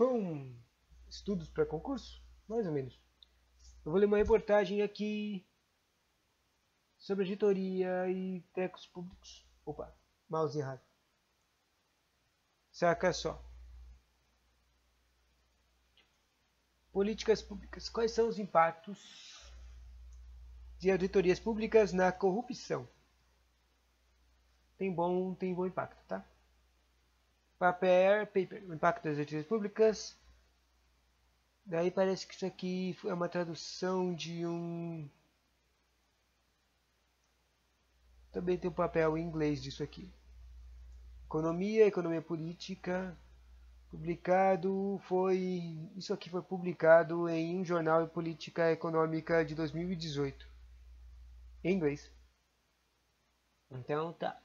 Pum! Estudos para concurso? Mais ou menos. Eu vou ler uma reportagem aqui sobre auditoria e trecos públicos. Opa, mouse errado. Saca só. Políticas públicas. Quais são os impactos de auditorias públicas na corrupção? Tem bom impacto, tá? Paper, o impacto das auditorias públicas. Daí parece que isso aqui é uma tradução de um... Também tem um papel em inglês disso aqui. Economia política. Isso aqui foi publicado em um jornal de política econômica de 2018. Em inglês. Então tá.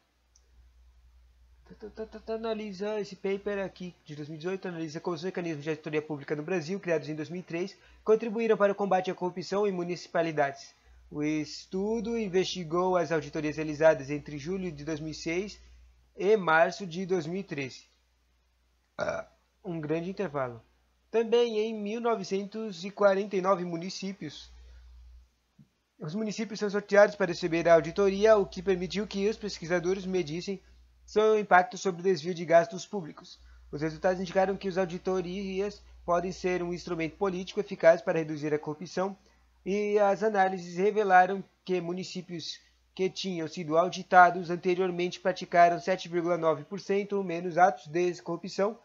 Analisa esse paper aqui de 2018, analisa como os mecanismos de auditoria pública no Brasil, criados em 2003, contribuíram para o combate à corrupção em municipalidades. O estudo investigou as auditorias realizadas entre julho de 2006 e março de 2013. Um grande intervalo. Também em 1949 municípios. Os municípios são sorteados para receber a auditoria, o que permitiu que os pesquisadores medissem seu impacto sobre o desvio de gastos públicos. Os resultados indicaram que as auditorias podem ser um instrumento político eficaz para reduzir a corrupção, e as análises revelaram que municípios que tinham sido auditados anteriormente praticaram 7,9% menos atos de corrupção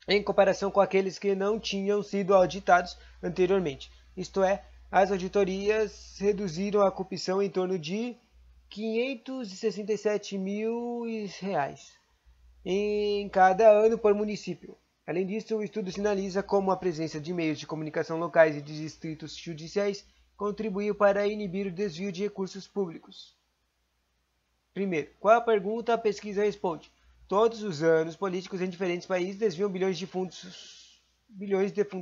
em comparação com aqueles que não tinham sido auditados anteriormente. Isto é, as auditorias reduziram a corrupção em torno de R$567 mil em cada ano por município. Além disso, o estudo sinaliza como a presença de meios de comunicação locais e de distritos judiciais contribuiu para inibir o desvio de recursos públicos. Primeiro, qual a pergunta a pesquisa responde? Todos os anos, políticos em diferentes países desviam bilhões de fundos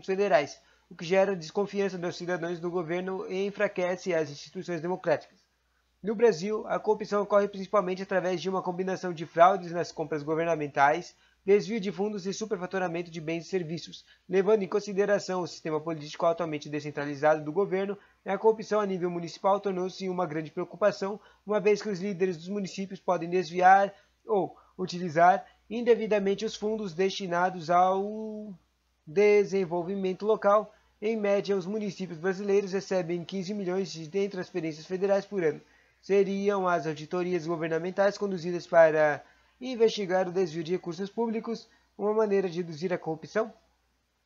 federais, o que gera desconfiança dos cidadãos do governo e enfraquece as instituições democráticas. No Brasil, a corrupção ocorre principalmente através de uma combinação de fraudes nas compras governamentais, desvio de fundos e superfaturamento de bens e serviços. Levando em consideração o sistema político altamente descentralizado do governo, a corrupção a nível municipal tornou-se uma grande preocupação, uma vez que os líderes dos municípios podem desviar ou utilizar indevidamente os fundos destinados ao desenvolvimento local. Em média, os municípios brasileiros recebem 15 milhões em transferências federais por ano. Seriam as auditorias governamentais conduzidas para investigar o desvio de recursos públicos uma maneira de reduzir a corrupção?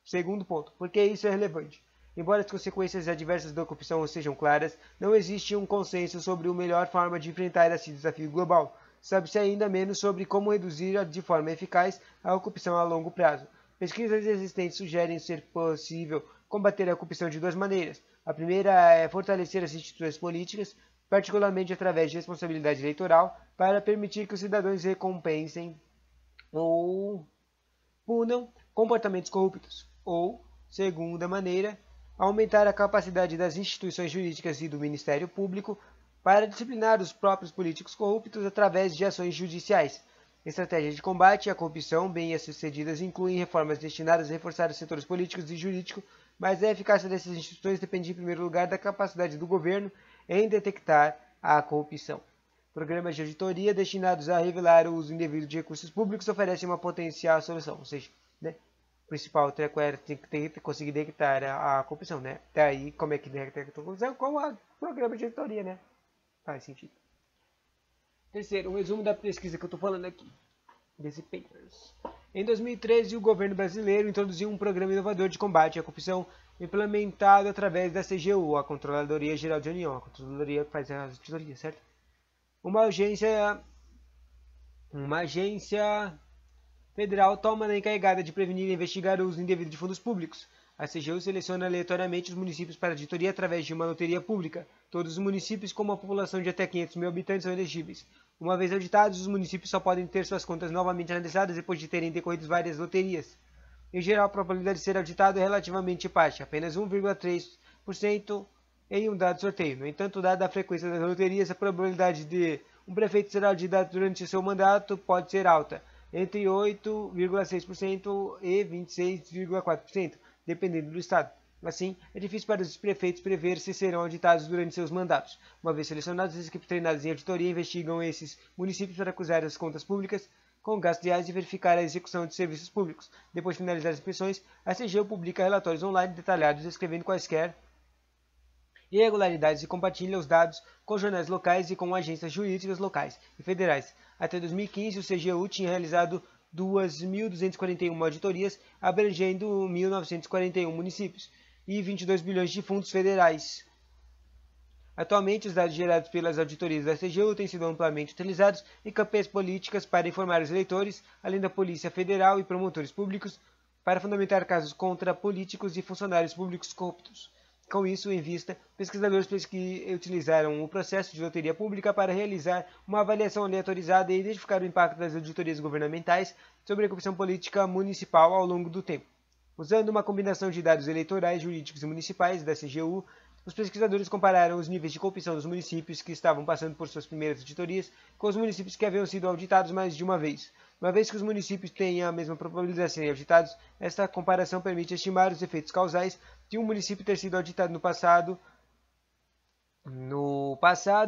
Segundo ponto, por que isso é relevante? Embora as consequências adversas da corrupção sejam claras, não existe um consenso sobre a melhor forma de enfrentar esse desafio global. Sabe-se ainda menos sobre como reduzir de forma eficaz a corrupção a longo prazo. Pesquisas existentes sugerem ser possível combater a corrupção de duas maneiras. A primeira é fortalecer as instituições políticas, particularmente através de responsabilidade eleitoral, para permitir que os cidadãos recompensem ou punam comportamentos corruptos. Ou, segunda maneira, aumentar a capacidade das instituições jurídicas e do Ministério Público para disciplinar os próprios políticos corruptos através de ações judiciais. Estratégias de combate à corrupção bem-sucedidas incluem reformas destinadas a reforçar os setores políticos e jurídicos, mas a eficácia dessas instituições depende em primeiro lugar da capacidade do governo em detectar a corrupção. Programas de auditoria destinados a revelar o uso indevido de recursos públicos oferecem uma potencial solução, ou seja, o principal treco era conseguir detectar a corrupção, Daí, como é que detecta a corrupção? Com o programa de auditoria, Faz sentido. Terceiro, um resumo da pesquisa que eu estou falando aqui, desse papers. Em 2013, o governo brasileiro introduziu um programa inovador de combate à corrupção implementado através da CGU, a Controladoria Geral da União, a controladoria que faz as auditorias, certo? Uma agência federal toma a encarregada de prevenir e investigar o uso indevido de fundos públicos. A CGU seleciona aleatoriamente os municípios para auditoria através de uma loteria pública. Todos os municípios com uma população de até 500 mil habitantes são elegíveis. Uma vez auditados, os municípios só podem ter suas contas novamente analisadas depois de terem decorrido várias loterias. Em geral, a probabilidade de ser auditado é relativamente baixa, apenas 1,3% em um dado sorteio. No entanto, dada a frequência das loterias, a probabilidade de um prefeito ser auditado durante seu mandato pode ser alta. entre 8,6% e 26,4%, dependendo do estado. Assim, é difícil para os prefeitos prever se serão auditados durante seus mandatos. Uma vez selecionados, as equipes treinadas em auditoria investigam esses municípios para acusar as contas públicas com gastos reais e verificar a execução de serviços públicos. Depois de finalizar as inspeções, a CGU publica relatórios online detalhados descrevendo quaisquer irregularidades e compartilha os dados com jornais locais e com agências jurídicas locais e federais. Até 2015, o CGU tinha realizado 2.241 auditorias, abrangendo 1.941 municípios e 22 bilhões de fundos federais. Atualmente, os dados gerados pelas auditorias da CGU têm sido amplamente utilizados em campanhas políticas para informar os eleitores, além da Polícia Federal e promotores públicos, para fundamentar casos contra políticos e funcionários públicos corruptos. Com isso em vista, pesquisadores utilizaram o processo de loteria pública para realizar uma avaliação aleatorizada e identificar o impacto das auditorias governamentais sobre a corrupção política municipal ao longo do tempo. Usando uma combinação de dados eleitorais, jurídicos e municipais da CGU, os pesquisadores compararam os níveis de corrupção dos municípios que estavam passando por suas primeiras auditorias com os municípios que haviam sido auditados mais de uma vez. Uma vez que os municípios têm a mesma probabilidade de serem auditados, esta comparação permite estimar os efeitos causais de um município ter sido auditado no passado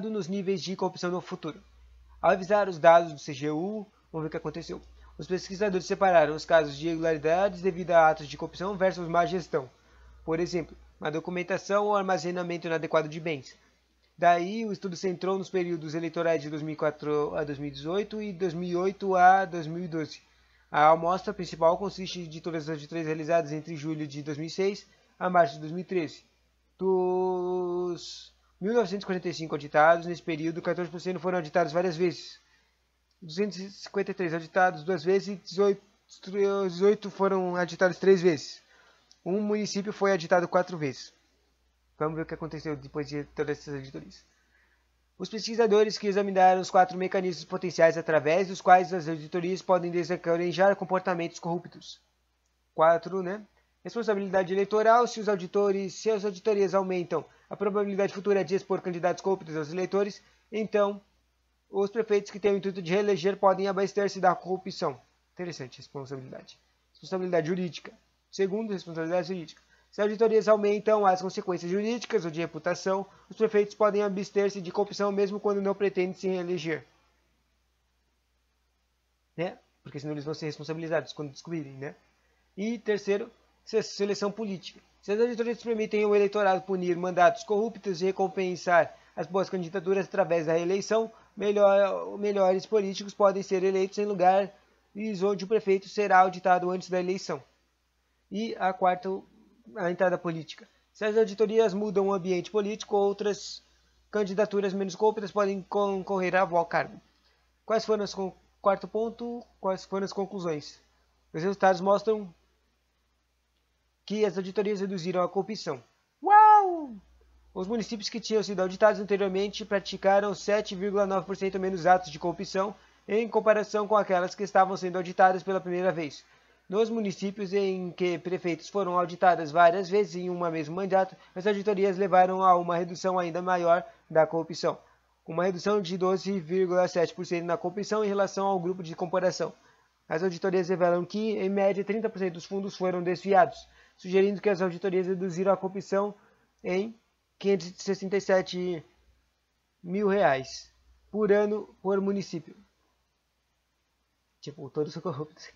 nos níveis de corrupção no futuro. Ao revisar os dados do CGU, vamos ver o que aconteceu. Os pesquisadores separaram os casos de irregularidades devido a atos de corrupção versus má gestão. Por exemplo, má documentação ou armazenamento inadequado de bens. Daí, o estudo centrou nos períodos eleitorais de 2004 a 2018 e 2008 a 2012. A amostra principal consiste de todas as auditorias realizadas entre julho de 2006 a março de 2013. Dos 1.945 auditados, nesse período, 14% foram auditados várias vezes. 253 auditados 2 vezes e 18 foram auditados 3 vezes. Um município foi auditado 4 vezes. Vamos ver o que aconteceu depois de todas essas auditorias. Os pesquisadores que examinaram os 4 mecanismos potenciais através dos quais as auditorias podem desencadear comportamentos corruptos. 4, Responsabilidade eleitoral. Se as auditorias aumentam a probabilidade futura de expor candidatos corruptos aos eleitores, então os prefeitos que têm o intuito de reeleger podem abastecer-se da corrupção. Interessante, responsabilidade. Responsabilidade jurídica. Segundo, responsabilidade jurídica. Se as auditorias aumentam as consequências jurídicas ou de reputação, os prefeitos podem abster-se de corrupção mesmo quando não pretendem se reeleger. Porque senão eles vão ser responsabilizados quando descobrirem. E terceiro, seleção política. Se as auditorias permitem ao eleitorado punir mandatos corruptos e recompensar as boas candidaturas através da reeleição, melhores políticos podem ser eleitos em lugares onde o prefeito será auditado antes da eleição. E a quarta, a entrada política. Se as auditorias mudam o ambiente político, outras candidaturas menos corruptas podem concorrer ao cargo. Quarto ponto, quais foram as conclusões? Os resultados mostram que as auditorias reduziram a corrupção. Uau! Os municípios que tinham sido auditados anteriormente praticaram 7,9% menos atos de corrupção em comparação com aquelas que estavam sendo auditadas pela primeira vez. Nos municípios em que prefeitos foram auditados várias vezes em um mesmo mandato, as auditorias levaram a uma redução ainda maior da corrupção. Uma redução de 12,7% na corrupção em relação ao grupo de comparação. As auditorias revelam que, em média, 30% dos fundos foram desviados, sugerindo que as auditorias reduziram a corrupção em R$567 mil por ano por município. Tipo, todos são corruptos.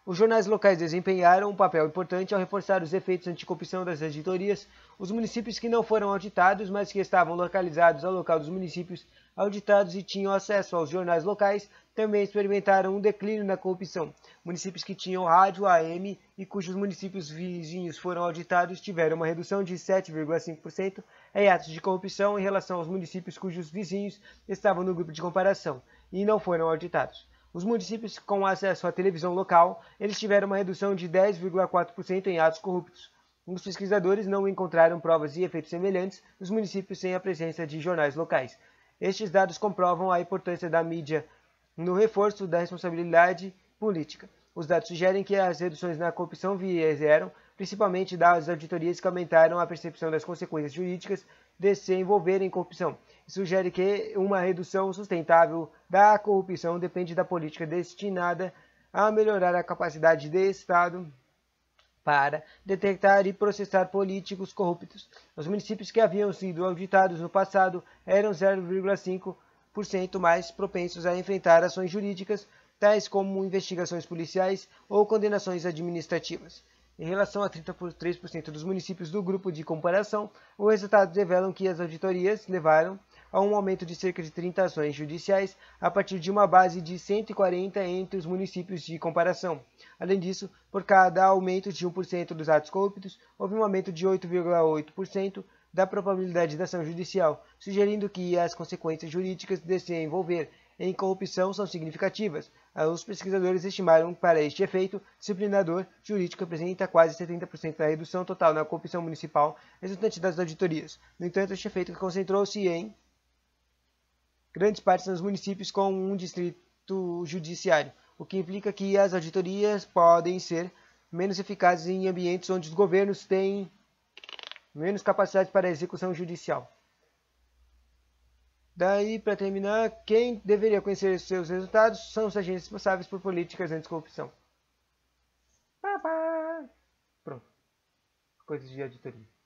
Os jornais locais desempenharam um papel importante ao reforçar os efeitos anticorrupção das auditorias. Os municípios que não foram auditados, mas que estavam localizados ao local dos municípios auditados e tinham acesso aos jornais locais, também experimentaram um declínio na corrupção. Municípios que tinham rádio AM e cujos municípios vizinhos foram auditados tiveram uma redução de 7,5% em atos de corrupção em relação aos municípios cujos vizinhos estavam no grupo de comparação e não foram auditados. Os municípios com acesso à televisão local, eles tiveram uma redução de 10,4% em atos corruptos. Os pesquisadores não encontraram provas e efeitos semelhantes nos municípios sem a presença de jornais locais. Estes dados comprovam a importância da mídia no reforço da responsabilidade política. Os dados sugerem que as reduções na corrupção vieram principalmente das auditorias que aumentaram a percepção das consequências jurídicas de se envolver em corrupção. Sugere que uma redução sustentável da corrupção depende da política destinada a melhorar a capacidade do Estado para detectar e processar políticos corruptos. Os municípios que haviam sido auditados no passado eram 0,5% mais propensos a enfrentar ações jurídicas, tais como investigações policiais ou condenações administrativas. Em relação a 33% dos municípios do grupo de comparação, os resultados revelam que as auditorias levaram a um aumento de cerca de 30 ações judiciais a partir de uma base de 140 entre os municípios de comparação. Além disso, por cada aumento de 1% dos atos corruptos, houve um aumento de 8,8% da probabilidade da ação judicial, sugerindo que as consequências jurídicas de se envolver em corrupção são significativas. Os pesquisadores estimaram que, para este efeito disciplinador jurídico, representa quase 70% da redução total na corrupção municipal resultante das auditorias. No entanto, este efeito concentrou-se em grandes partes nos municípios com um distrito judiciário, o que implica que as auditorias podem ser menos eficazes em ambientes onde os governos têm menos capacidade para a execução judicial. Daí, para terminar, quem deveria conhecer seus resultados são os agentes responsáveis por políticas anti-corrupção. Pronto. Coisas de auditoria.